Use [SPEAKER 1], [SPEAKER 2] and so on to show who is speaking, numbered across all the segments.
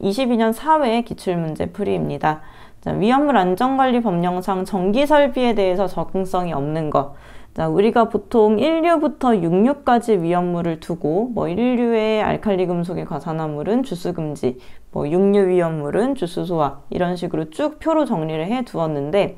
[SPEAKER 1] 22년 4회 기출문제 풀이입니다. 자, 위험물 안전관리 법령상 전기설비에 대해서 적응성이 없는 것. 자, 우리가 보통 1류부터 6류까지 위험물을 두고 1류의 알칼리 금속의 과산화물은 주수금지, 6류 위험물은 주수소화 이런 식으로 쭉 표로 정리를 해 두었는데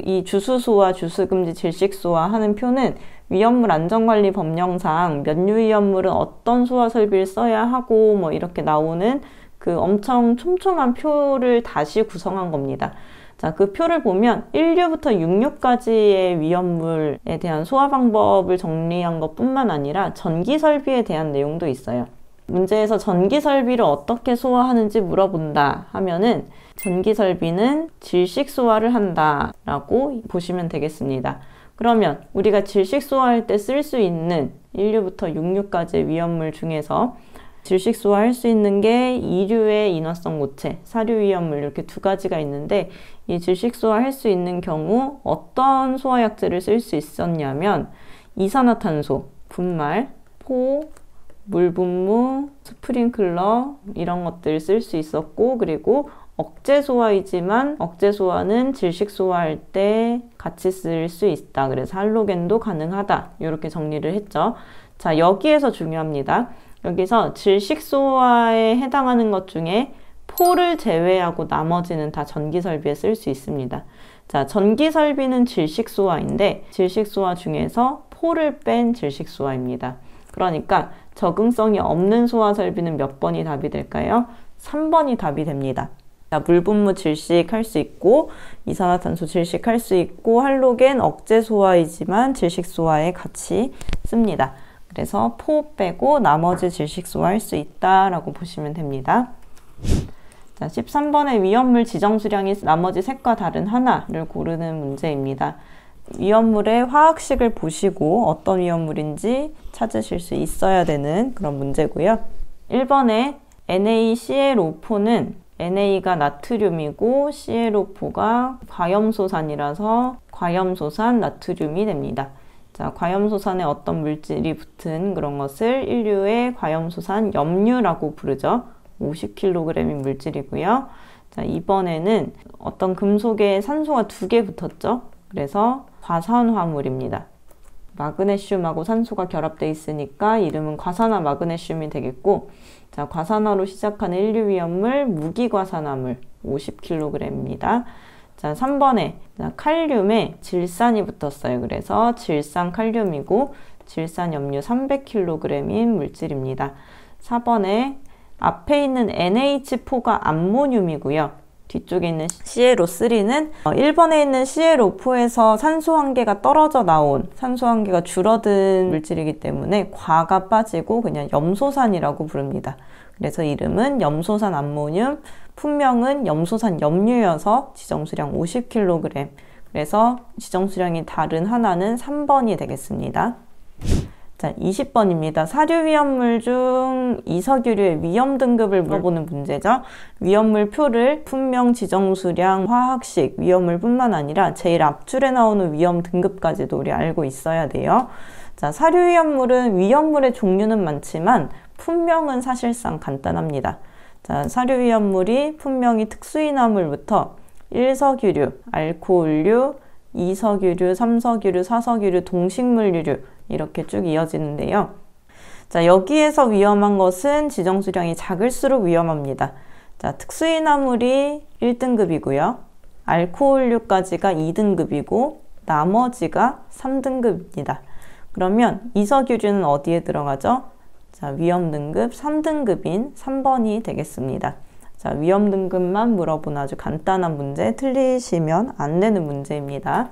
[SPEAKER 1] 이 주수소화, 주수금지, 질식소화 하는 표는 위험물 안전관리 법령상 몇 류 위험물은 어떤 소화 설비를 써야 하고 이렇게 나오는 그 엄청 촘촘한 표를 다시 구성한 겁니다. 자, 그 표를 보면 1류부터 6류까지의 위험물에 대한 소화 방법을 정리한 것뿐만 아니라 전기 설비에 대한 내용도 있어요. 문제에서 전기 설비를 어떻게 소화하는지 물어본다 하면은 전기 설비는 질식 소화를 한다 라고 보시면 되겠습니다. 그러면 우리가 질식 소화할 때 쓸 수 있는 1류부터 6류까지의 위험물 중에서 질식 소화할 수 있는 게 2류의 인화성 고체, 4류 위험물 이렇게 두 가지가 있는데 이 질식 소화할 수 있는 경우 어떤 소화약제를 쓸 수 있었냐면 이산화탄소, 분말, 포, 물분무, 스프링클러 이런 것들 쓸 수 있었고 그리고 억제 소화이지만 억제 소화는 질식 소화할 때 같이 쓸 수 있다. 그래서 할로겐도 가능하다. 이렇게 정리를 했죠. 자, 여기에서 중요합니다. 여기서 질식 소화에 해당하는 것 중에 포를 제외하고 나머지는 다 전기 설비에 쓸 수 있습니다. 자, 전기 설비는 질식 소화인데 질식 소화 중에서 포를 뺀 질식 소화입니다. 그러니까 적응성이 없는 소화 설비는 몇 번이 답이 될까요? 3번이 답이 됩니다. 자, 물분무 질식할 수 있고 이산화탄소 질식할 수 있고 할로겐 억제 소화이지만 질식 소화에 같이 씁니다. 그래서 포 빼고 나머지 질식 소화할 수 있다라고 보시면 됩니다. 자, 13번의 위험물 지정 수량이 나머지 색과 다른 하나를 고르는 문제입니다. 위험물의 화학식을 보시고 어떤 위험물인지 찾으실 수 있어야 되는 그런 문제고요. 1번에 NaClO4는 Na가 나트륨이고 ClO4가 과염소산이라서 과염소산 나트륨이 됩니다. 자, 과염소산에 어떤 물질이 붙은 그런 것을 1류의 과염소산 염류라고 부르죠. 50kg인 물질이고요. 자, 이번에는 어떤 금속에 산소가 2개 붙었죠. 그래서 과산화물입니다. 마그네슘하고 산소가 결합되어 있으니까 이름은 과산화 마그네슘이 되겠고 자, 과산화로 시작하는 1류 위험물 무기과산화물 50kg입니다. 자, 3번에 칼륨에 질산이 붙었어요. 그래서 질산칼륨이고 질산염류 300kg인 물질입니다. 4번에 앞에 있는 NH4가 암모늄이고요. 뒤쪽에 있는 ClO3는 1번에 있는 ClO4에서 산소 한계가 떨어져 나온 산소 한계가 줄어든 물질이기 때문에 과가 빠지고 그냥 염소산이라고 부릅니다. 그래서 이름은 염소산 암모늄, 품명은 염소산 염류여서 지정수량 50kg. 그래서 지정수량이 다른 하나는 3번이 되겠습니다. 자, 20번입니다. 사류 위험물 중 이석유류의 위험 등급을 물어보는 문제죠. 위험물 표를 품명, 지정수량, 화학식, 위험물뿐만 아니라 제일 앞줄에 나오는 위험 등급까지도 우리 알고 있어야 돼요. 자, 사류 위험물은 위험물의 종류는 많지만 품명은 사실상 간단합니다. 자, 사류 위험물이 품명이 특수인화물부터 1석유류, 알코올류, 2석유류, 3석유류, 4석유류, 동식물유류 이렇게 쭉 이어지는데요. 자, 여기에서 위험한 것은 지정수량이 작을수록 위험합니다. 자, 특수인화물이 1등급이고요. 알코올류까지가 2등급이고 나머지가 3등급입니다. 그러면 이석유류는 어디에 들어가죠? 자, 위험 등급 3등급인 3번이 되겠습니다. 자, 위험 등급만 물어보는 아주 간단한 문제, 틀리시면 안 되는 문제입니다.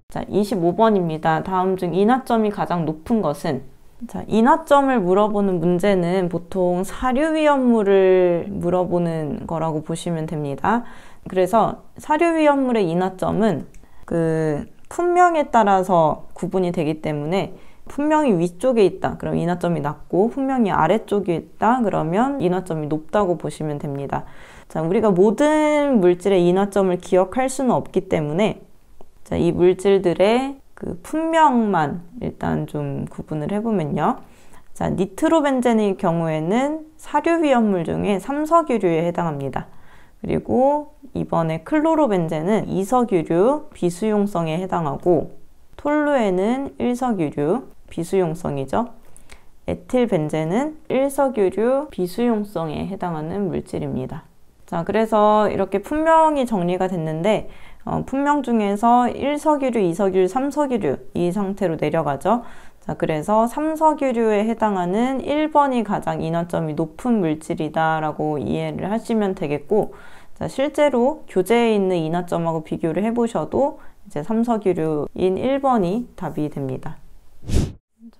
[SPEAKER 1] 자, 25번입니다. 다음 중 인하점이 가장 높은 것은? 자, 인하점을 물어보는 문제는 보통 사류 위험물을 물어보는 거라고 보시면 됩니다. 그래서 사류 위험물의 인하점은 그 품명에 따라서 구분이 되기 때문에 품명이 위쪽에 있다. 그럼 인하점이 낮고 품명이 아래쪽에 있다. 그러면 인하점이 높다고 보시면 됩니다. 자, 우리가 모든 물질의 인하점을 기억할 수는 없기 때문에 자, 이 물질들의 그 품명만 일단 좀 구분을 해보면요. 자, 니트로벤젠의 경우에는 사류 위험물 중에 삼석유류에 해당합니다. 그리고 이번에 클로로벤젠은 이석유류 비수용성에 해당하고, 톨루엔은 일석유류 비수용성이죠. 에틸벤젠은 일석유류 비수용성에 해당하는 물질입니다. 자, 그래서 이렇게 품명이 정리가 됐는데 품명 중에서 1석유류, 2석유류, 3석유류 이 상태로 내려가죠. 자, 그래서 3석유류에 해당하는 1번이 가장 인화점이 높은 물질이다 라고 이해를 하시면 되겠고, 자, 실제로 교재에 있는 인화점하고 비교를 해보셔도 이제 3석유류인 1번이 답이 됩니다.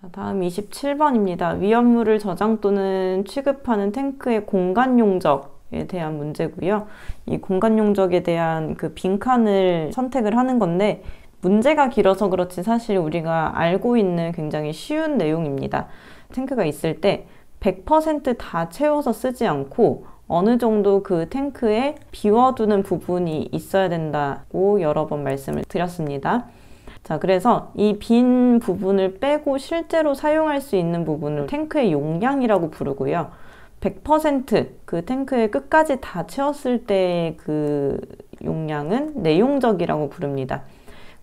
[SPEAKER 1] 자, 다음 27번입니다. 위험물을 저장 또는 취급하는 탱크의 공간 용적에 대한 문제고요. 이 공간 용적에 대한 그 빈칸을 선택을 하는 건데, 문제가 길어서 그렇지 사실 우리가 알고 있는 굉장히 쉬운 내용입니다. 탱크가 있을 때 100% 다 채워서 쓰지 않고 어느 정도 그 탱크에 비워두는 부분이 있어야 된다고 여러 번 말씀을 드렸습니다. 자, 그래서 이 빈 부분을 빼고 실제로 사용할 수 있는 부분을 탱크의 용량이라고 부르고요. 100% 그 탱크에 끝까지 다 채웠을 때 그 용량은 내용적이라고 부릅니다.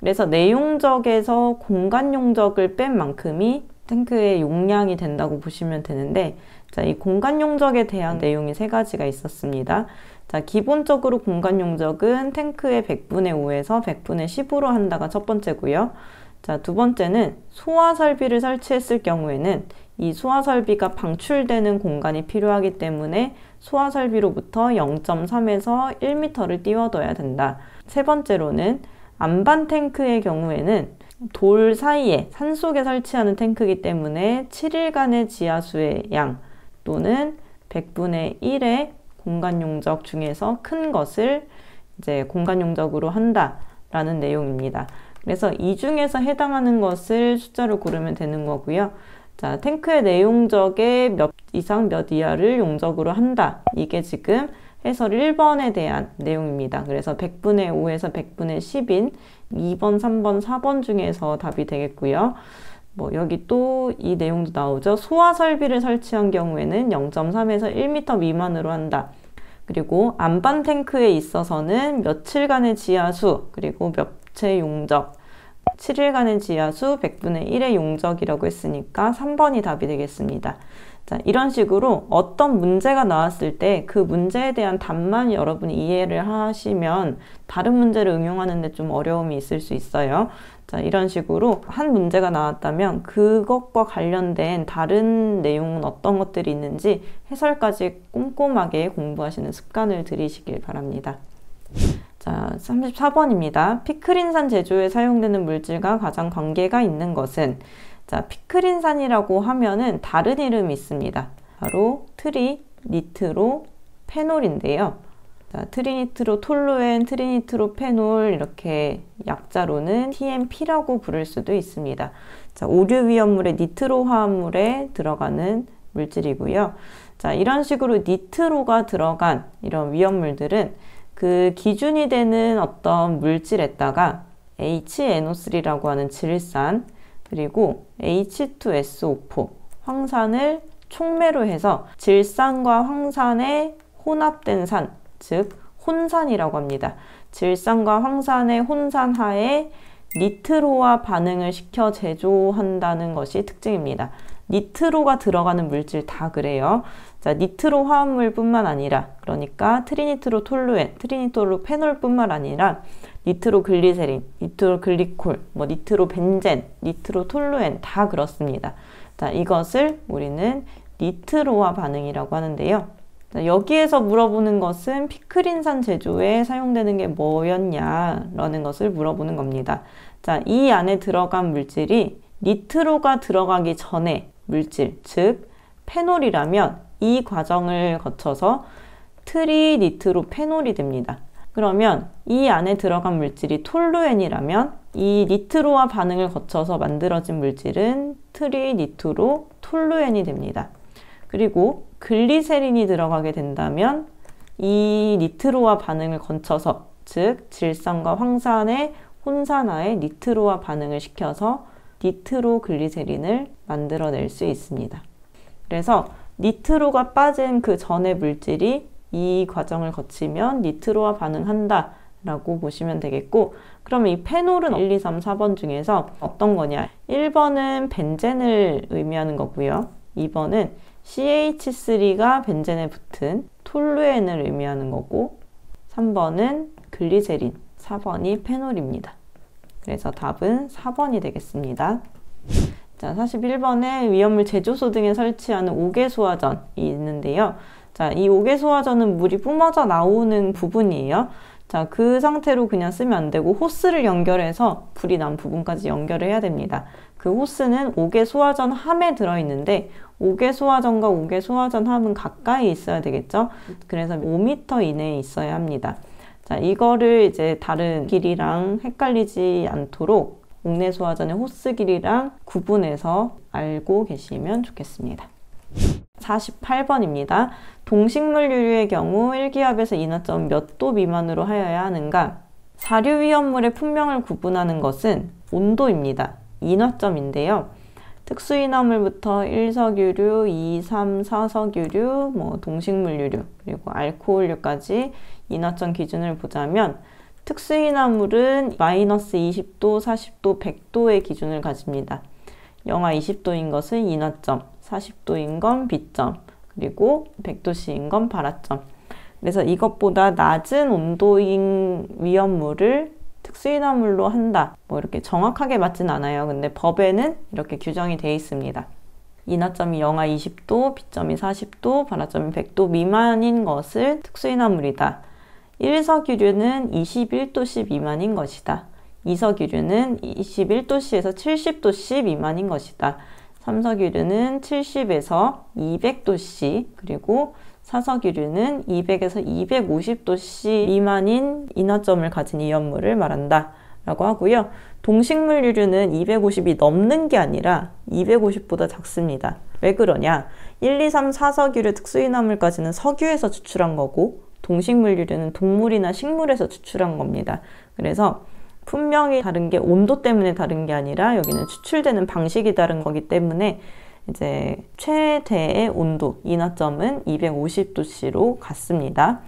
[SPEAKER 1] 그래서 내용적에서 공간 용적을 뺀 만큼이 탱크의 용량이 된다고 보시면 되는데, 자, 이 공간 용적에 대한 내용이 세 가지가 있었습니다. 자, 기본적으로 공간 용적은 탱크의 100분의 5에서 100분의 10으로 한다가 첫 번째고요. 자, 두 번째는 소화 설비를 설치했을 경우에는 이 소화 설비가 방출되는 공간이 필요하기 때문에 소화 설비로부터 0.3에서 1m를 띄워둬야 된다. 세 번째로는 안반 탱크의 경우에는 돌 사이에 산속에 설치하는 탱크이기 때문에 7일간의 지하수의 양 또는 100분의 1의 공간 용적 중에서 큰 것을 이제 공간 용적으로 한다라는 내용입니다. 그래서 이 중에서 해당하는 것을 숫자로 고르면 되는 거고요. 자, 탱크의 내용적의 몇 이상 몇 이하를 용적으로 한다. 이게 지금 해설 1번에 대한 내용입니다. 그래서 100분의 5에서 100분의 10인 2번, 3번, 4번 중에서 답이 되겠고요. 뭐 여기 또 이 내용도 나오죠. 소화 설비를 설치한 경우에는 0.3에서 1m 미만으로 한다. 그리고 안반 탱크에 있어서는 며칠간의 지하수, 그리고 몇채 용적, 7일간의 지하수, 100분의 1의 용적이라고 했으니까 3번이 답이 되겠습니다. 자, 이런 식으로 어떤 문제가 나왔을 때 그 문제에 대한 답만 여러분이 이해를 하시면 다른 문제를 응용하는 데 좀 어려움이 있을 수 있어요. 자, 이런 식으로 한 문제가 나왔다면 그것과 관련된 다른 내용은 어떤 것들이 있는지 해설까지 꼼꼼하게 공부하시는 습관을 들이시길 바랍니다. 자, 34번입니다. 피크린산 제조에 사용되는 물질과 가장 관계가 있는 것은? 자, 피크린산이라고 하면은 다른 이름이 있습니다. 바로 트리니트로 페놀인데요. 자, 트리니트로 톨루엔, 트리니트로 페놀 이렇게 약자로는 TNP라고 부를 수도 있습니다. 자, 오류 위험물의 니트로 화합물에 들어가는 물질이고요. 자, 이런 식으로 니트로가 들어간 이런 위험물들은 그 기준이 되는 어떤 물질에다가 HNO3라고 하는 질산, 그리고 H2SO4, 황산을 촉매로 해서 질산과 황산의 혼합된 산, 즉 혼산이라고 합니다. 질산과 황산의 혼산하에 니트로와 반응을 시켜 제조한다는 것이 특징입니다. 니트로가 들어가는 물질 다 그래요. 자, 니트로 화합물뿐만 아니라, 그러니까 트리니트로 톨루엔, 트리니트로 페놀뿐만 아니라 니트로 글리세린, 니트로 글리콜, 뭐 니트로 벤젠, 니트로 톨루엔 다 그렇습니다. 자, 이것을 우리는 니트로화 반응이라고 하는데요. 자, 여기에서 물어보는 것은 피크린산 제조에 사용되는 게 뭐였냐라는 것을 물어보는 겁니다. 자, 이 안에 들어간 물질이 니트로가 들어가기 전에 물질, 즉 페놀이라면 이 과정을 거쳐서 트리니트로페놀이 됩니다. 그러면 이 안에 들어간 물질이 톨루엔이라면 이 니트로와 반응을 거쳐서 만들어진 물질은 트리니트로 톨루엔이 됩니다. 그리고 글리세린이 들어가게 된다면 이 니트로와 반응을 거쳐서, 즉 질산과 황산의 혼산하에 니트로와 반응을 시켜서 니트로글리세린을 만들어낼 수 있습니다. 그래서 니트로가 빠진 그 전의 물질이 이 과정을 거치면 니트로와 반응한다 라고 보시면 되겠고, 그러면 이 페놀은 1, 2, 3, 4번 중에서 어떤 거냐? 1번은 벤젠을 의미하는 거고요. 2번은 CH3가 벤젠에 붙은 톨루엔을 의미하는 거고, 3번은 글리세린, 4번이 페놀입니다. 그래서 답은 4번이 되겠습니다. 자, 41번에 위험물 제조소 등에 설치하는 옥외소화전이 있는데요. 자, 이 옥외소화전은 물이 뿜어져 나오는 부분이에요. 자, 그 상태로 그냥 쓰면 안 되고 호스를 연결해서 불이 난 부분까지 연결을 해야 됩니다. 그 호스는 옥외소화전 함에 들어있는데 옥외소화전과 옥외소화전 함은 가까이 있어야 되겠죠. 그래서 5m 이내에 있어야 합니다. 자, 이거를 이제 다른 길이랑 헷갈리지 않도록 옥내소화전의 호스 길이랑 구분해서 알고 계시면 좋겠습니다. 48번입니다. 동식물유류의 경우 1기압에서 인화점 몇 도 미만으로 하여야 하는가? 사료위험물의 품명을 구분하는 것은 온도입니다. 인화점인데요. 특수인화물부터 1석유류, 2, 3, 4석유류, 동식물유류, 그리고 알코올류까지 인화점 기준을 보자면 특수인화물은 마이너스 20도, 40도, 100도의 기준을 가집니다. 영하 20도인 것은 인화점, 40도인 건 B점, 그리고 100도씨인 건 발화점. 그래서 이것보다 낮은 온도인 위험물을 특수인화물로 한다. 이렇게 정확하게 맞진 않아요. 근데 법에는 이렇게 규정이 되어 있습니다. 인화점이 영하 20도, B점이 40도, 발화점이 100도 미만인 것을 특수인화물이다. 1석유류는 21도씨 미만인 것이다. 2석유류는 21도씨에서 70도씨 미만인 것이다. 3석유류는 70에서 200도씨, 그리고 4석유류는 200에서 250도씨 미만인 인화점을 가진 위험물을 말한다 라고 하고요. 동식물유류는 250이 넘는 게 아니라 250보다 작습니다. 왜 그러냐? 1, 2, 3, 4석유류 특수인화물까지는 석유에서 추출한 거고 동식물유류는 동물이나 식물에서 추출한 겁니다. 그래서 분명히 다른 게 온도 때문에 다른 게 아니라 여기는 추출되는 방식이 다른 거기 때문에 이제 최대의 온도, 인화점은 250도씨로 같습니다.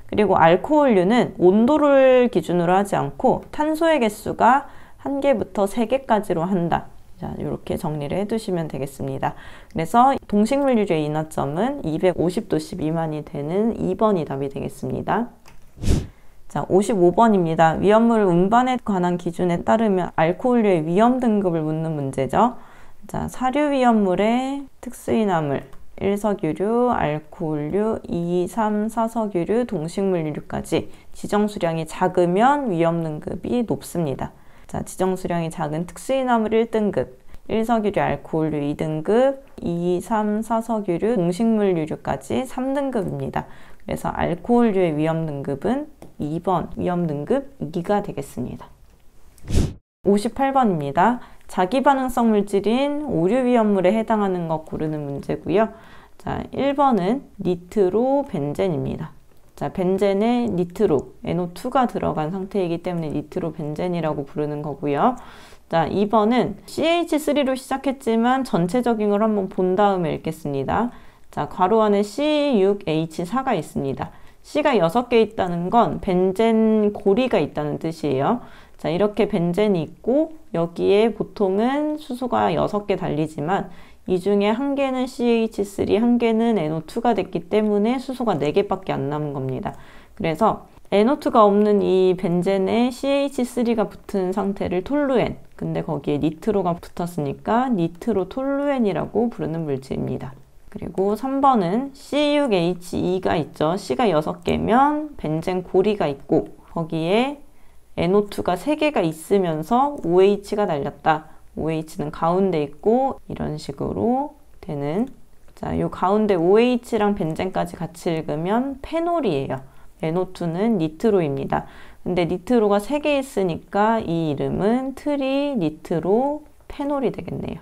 [SPEAKER 1] 그리고 알코올류는 온도를 기준으로 하지 않고 탄소의 개수가 1개부터 3개까지로 한다. 자, 이렇게 정리를 해두시면 되겠습니다. 그래서 동식물유류의 인화점은 250도씨 미만이 되는 2번이 답이 되겠습니다. 자, 55번입니다. 위험물 운반에 관한 기준에 따르면 알코올류의 위험 등급을 묻는 문제죠. 자, 사료 위험물의 특수인화물, 1석유류, 알코올류, 2, 3, 4석유류, 동식물유류까지 지정수량이 작으면 위험 등급이 높습니다. 자, 지정수량이 작은 특수인화물 1등급, 1석유류, 알코올류 2등급, 2, 3, 4석유류, 동식물유류까지 3등급입니다. 그래서 알코올류의 위험 등급은 2번 위험 등급 2가 되겠습니다. 58번입니다. 자기반응성 물질인 오류 위험물에 해당하는 것 고르는 문제고요. 자, 1번은 니트로 벤젠입니다. 자, 벤젠에 니트로, NO2가 들어간 상태이기 때문에 니트로 벤젠이라고 부르는 거고요. 자, 2번은 CH3로 시작했지만 전체적인 걸 한번 본 다음에 읽겠습니다. 자, 괄호 안에 C6H4가 있습니다. C가 6개 있다는 건 벤젠 고리가 있다는 뜻이에요. 자, 이렇게 벤젠이 있고 여기에 보통은 수소가 6개 달리지만 이 중에 1개는 CH3, 1개는 NO2가 됐기 때문에 수소가 4개밖에 안 남은 겁니다. 그래서 NO2가 없는 이 벤젠에 CH3가 붙은 상태를 톨루엔, 근데 거기에 니트로가 붙었으니까 니트로 톨루엔이라고 부르는 물질입니다. 그리고 3번은 C6H2가 있죠. C가 6개면 벤젠 고리가 있고 거기에 NO2가 3개가 있으면서 OH가 달렸다. OH는 가운데 있고 이런 식으로 되는, 자, 요 가운데 OH랑 벤젠까지 같이 읽으면 페놀이에요. NO2는 니트로입니다. 근데 니트로가 3개 있으니까 이 이름은 트리 니트로 페놀이 되겠네요.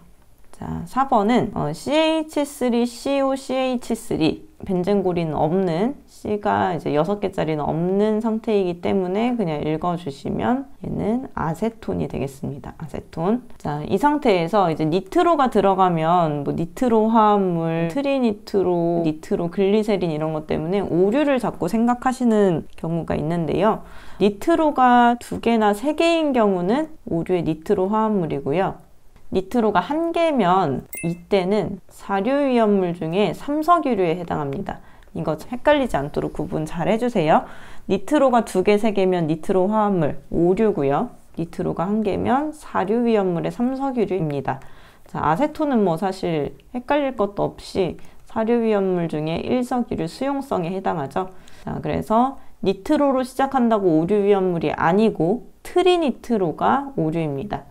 [SPEAKER 1] 자, 자, 4번은 CH3COCH3 벤젠골이는 없는, C가 이제 6개짜리는 없는 상태이기 때문에 그냥 읽어주시면 얘는 아세톤이 되겠습니다. 아세톤. 자, 이 상태에서 이제 니트로가 들어가면 뭐 니트로 화합물, 트리니트로, 니트로 글리세린 이런 것 때문에 오류를 자꾸 생각하시는 경우가 있는데요. 니트로가 2개나 3개인 경우는 오류의 니트로 화합물이고요. 니트로가 1개면 이때는 사료위험물 중에 삼석유류에 해당합니다. 이거 헷갈리지 않도록 구분 잘 해주세요. 니트로가 2개, 3개면 니트로 화합물 오류고요. 니트로가 1개면 사료위험물의 삼석유류입니다. 자, 아세톤은 뭐 사실 헷갈릴 것도 없이 사료위험물 중에 일석유류 수용성에 해당하죠. 자, 그래서 니트로로 시작한다고 오류위험물이 아니고 트리니트로가 오류입니다.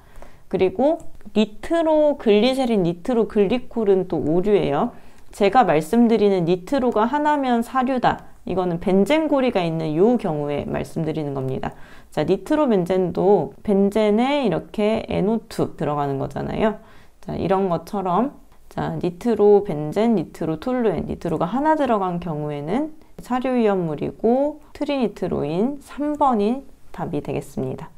[SPEAKER 1] 그리고 니트로 글리세린, 니트로 글리콜은 또 오류예요. 제가 말씀드리는 니트로가 하나면 사류다. 이거는 벤젠고리가 있는 이 경우에 말씀드리는 겁니다. 자, 니트로 벤젠도 벤젠에 이렇게 NO2 들어가는 거잖아요. 자, 이런 것처럼 자, 니트로 벤젠, 니트로 톨루엔, 니트로가 하나 들어간 경우에는 사료위험물이고 트리니트로인 3번이 답이 되겠습니다.